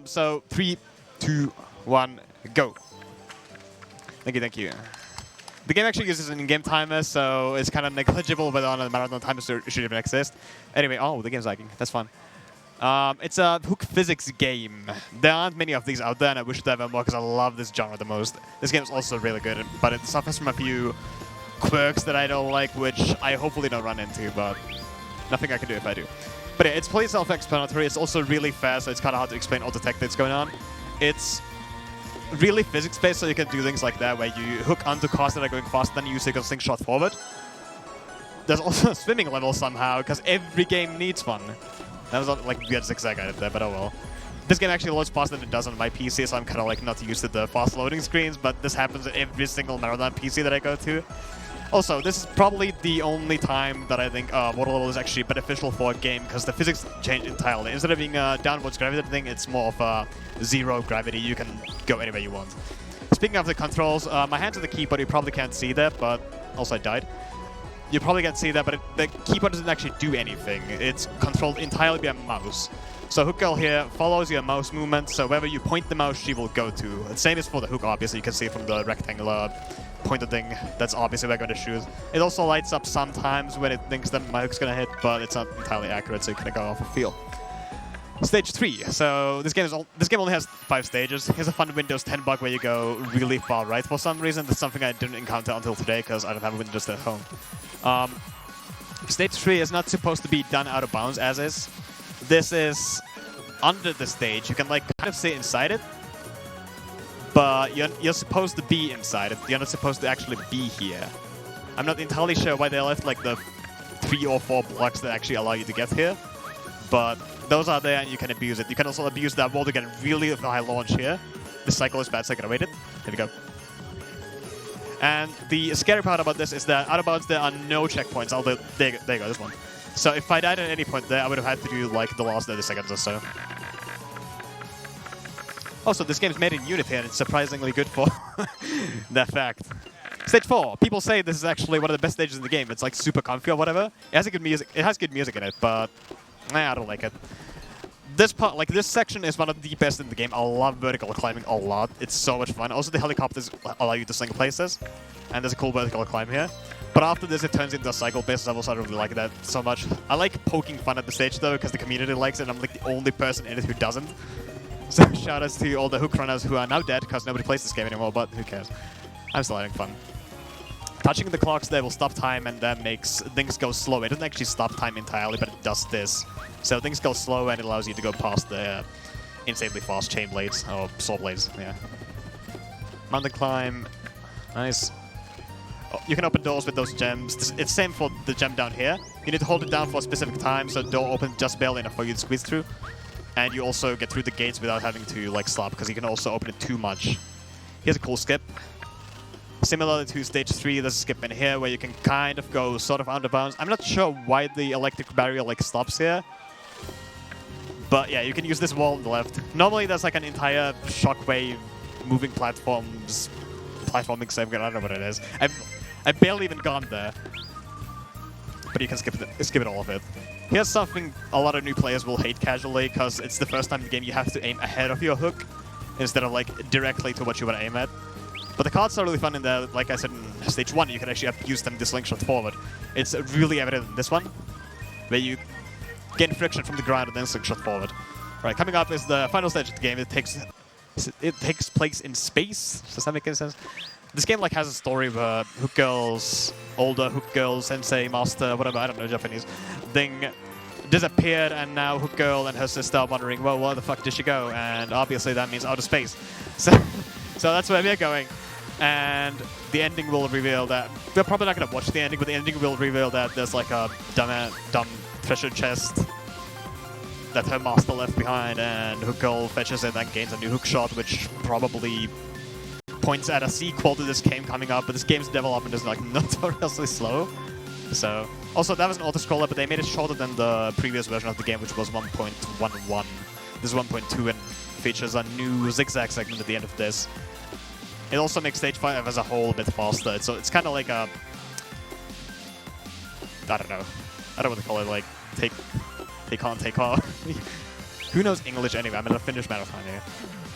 So 3, 2, 1, go. Thank you, thank you. The game actually uses an in-game timer, so it's kind of negligible whether on a marathon timer should even exist. Anyway, oh, the game's lagging. That's fun. It's a hook physics game. There aren't many of these out there, and I wish there were more because I love this genre the most. This game is also really good, but it suffers from a few quirks that I don't like, which I hopefully don't run into, but nothing I can do if I do. But yeah, it's pretty self-explanatory. It's also really fast, so it's kind of hard to explain all the tech that's going on. It's really physics-based, so you can do things like that, where you hook onto cars that are going faster than you, so you can slingshot forward. There's also a swimming level somehow, because every game needs one. That was like weird zigzag I did there, but oh well. This game actually loads faster than it does on my PC, so I'm kind of like not used to the fast loading screens, but this happens at every single marathon PC that I go to. Also, this is probably the only time that I think water level is actually beneficial for a game, because the physics change entirely. Instead of being a downwards gravity thing, it's more of a zero gravity. You can go anywhere you want. Speaking of the controls, my hands on the keyboard, you probably can't see that, but also I died. You probably can't see that, but the keyboard doesn't actually do anything. It's controlled entirely by a mouse. So Hook Girl here follows your mouse movement, so wherever you point the mouse, she will go to. The same is for the hook, obviously. You can see from the rectangular pointed thing. That's obviously where I'm going to shoot. It also lights up sometimes when it thinks that my hook's going to hit, but it's not entirely accurate, so you can go off a feel. Stage 3. So this game only has 5 stages. Here's a fun Windows 10 bug where you go really far right for some reason. That's something I didn't encounter until today because I don't have a Windows at home. Stage 3 is not supposed to be done out of bounds as is. This is under the stage. You can like kind of sit inside it, but you're supposed to be inside it. You're not supposed to actually be here. I'm not entirely sure why they left like the 3 or 4 blocks that actually allow you to get here, but those are there and you can abuse it. You can also abuse that wall to get a really high launch here. The cycle is bad, so I can await it. There we go. And the scary part about this is that out of bounds there are no checkpoints. Although there you go, this one. So if I died at any point there, I would have had to do like the last 30 seconds or so. Also, this game is made in Unity and it's surprisingly good for that fact. Stage 4. People say this is actually one of the best stages in the game. It's like super comfy or whatever. It has a good music. It has good music in it, but I don't like it. This part, like this section, is one of the best in the game. I love vertical climbing a lot. It's so much fun. Also, the helicopters allow you to sling places, and there's a cool vertical climb here. But after this, it turns into a cycle-based level, so I don't really like that so much. I like poking fun at the stage though, because the community likes it, and I'm like the only person in it who doesn't. So shoutouts to all the hook runners who are now dead because nobody plays this game anymore, but who cares? I'm still having fun. Touching the clocks there will stop time, and that makes things go slow. It doesn't actually stop time entirely, but it does this. So things go slow, and it allows you to go past the insanely fast chain blades, or saw blades, yeah. Mountain climb, nice. Oh, you can open doors with those gems. It's same for the gem down here. You need to hold it down for a specific time, so the door opens just barely enough for you to squeeze through. And you also get through the gates without having to like stop, because you can also open it too much. Here's a cool skip. Similar to Stage 3, there's a skip in here where you can kind of go sort of out of bounds. I'm not sure why the electric barrier like stops here. But yeah, you can use this wall on the left. Normally there's like an entire shockwave moving platforming segment, I don't know what it is. I've barely even gone there. But you can skip it all of it. Here's something a lot of new players will hate casually, because it's the first time in the game you have to aim ahead of your hook instead of like directly to what you want to aim at. But the cards are really fun in there. Like I said in Stage 1, you can actually abuse them to slingshot forward. It's really evident in this one, where you gain friction from the ground and then slingshot forward. Right, coming up is the final stage of the game. It takes place in space. Does that make any sense? This game like has a story where Hook Girl's older Hook Girl sensei master, whatever, I don't know Japanese thing, disappeared, and now Hook Girl and her sister are wondering, well, where the fuck did she go? And obviously that means outer space. So that's where we're going. And the ending will reveal that... We're probably not going to watch the ending, but the ending will reveal that there's like a dumb treasure chest that her master left behind, and Hook Girl fetches it and gains a new hook shot, which probably points at a sequel to this game coming up, but this game's development is like notoriously slow. So, also that was an auto-scroller, but they made it shorter than the previous version of the game, which was 1.11. This is 1.2 and features a new zigzag segment at the end of this. It also makes Stage 5 as a whole a bit faster, so it's kind of like a... I don't know what to call it, like, take on, take off. Who knows English anyway? I'm in a Finnish marathon here.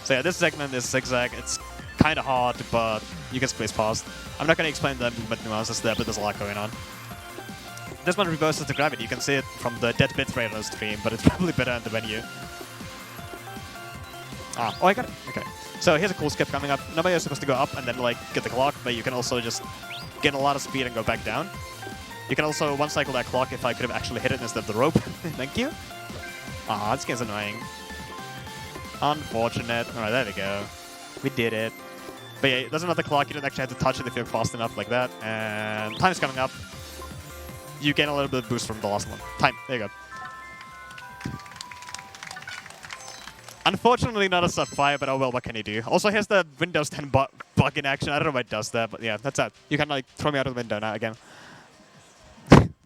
So yeah, this segment is zigzag. It's kind of hard, but you can squeeze past. I'm not going to explain the movement nuances there, but there's a lot going on. This one reverses the gravity. You can see it from the dead bitrate on the stream, but it's probably better in the venue. Oh, I got it. Okay. So here's a cool skip coming up. Normally you're supposed to go up and then like get the clock, but you can also just get a lot of speed and go back down. You can also one cycle that clock if I could have actually hit it instead of the rope. Thank you. Aw, this game's annoying. Unfortunate. Alright, there we go. We did it. But yeah, there's another clock. You don't actually have to touch it if you're fast enough like that. And time's coming up. You gain a little bit of boost from the last one. Time. There you go. Unfortunately, not a Sapphire, but oh well, what can you do? Also, here's the Windows 10 bug in action. I don't know why it does that, but yeah, that's that. You can like throw me out of the window now again.